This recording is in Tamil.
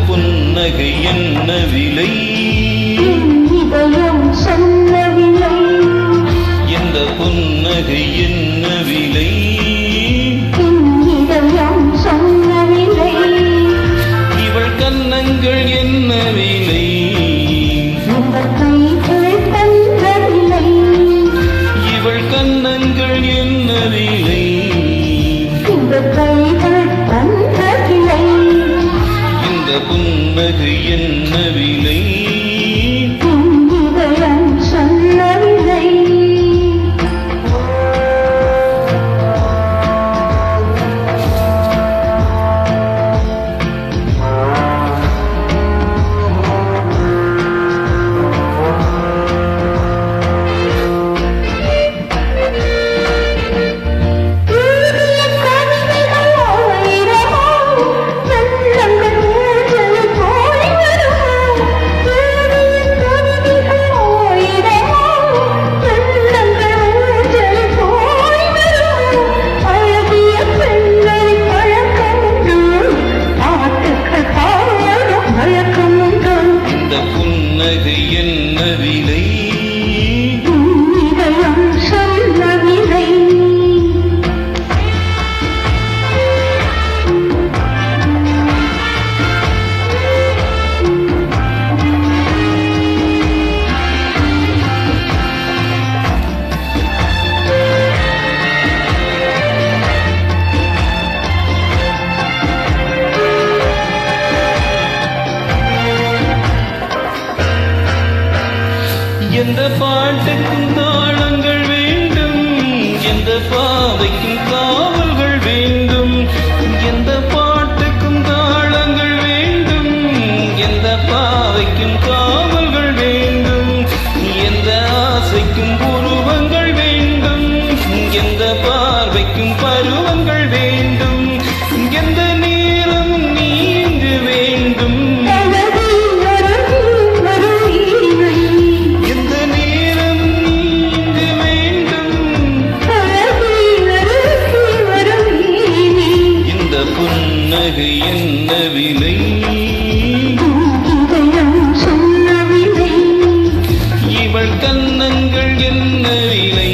புன்னகை என்ன விலை? இதயம் சொன்ன விலை. இந்த புன்னகை என்ன விலை? இதயம் சொன்ன விலை. இவள் கன்னங்கள் என்ன விலை? கைகள் தந்த விலை. இவள் கன்னங்கள் என்ன விலை? இந்த கைகள் தந்த விலை. இந்த புன்னகை என்ன விலை? இதயம் சொன்ன விலை. புன்னகை என்ன விலை? இதயம் சொன்ன விலை. எந்த பாட்டுக்கும் தாளங்கள் வேண்டும், எந்த பாவைக்கும் காவல்கள் வேண்டும். எந்த பாட்டுக்கும் தாளங்கள் வேண்டும், எந்த பாவைக்கும் காவல்கள் வேண்டும். எந்த ஆசைக்கும் உருவங்கள் வேண்டும், எந்த பார்வைக்கும் பருவங்கள் வேண்டும். எந்த நேரமும் நீங்கு வேண்டும், எந்த நேரமும் நீங்கு வேண்டும். இந்த புன்னகை என்ன விலை? இதயம் சொன்ன விலை. இவள் கன்னங்கள் என்ன விலை?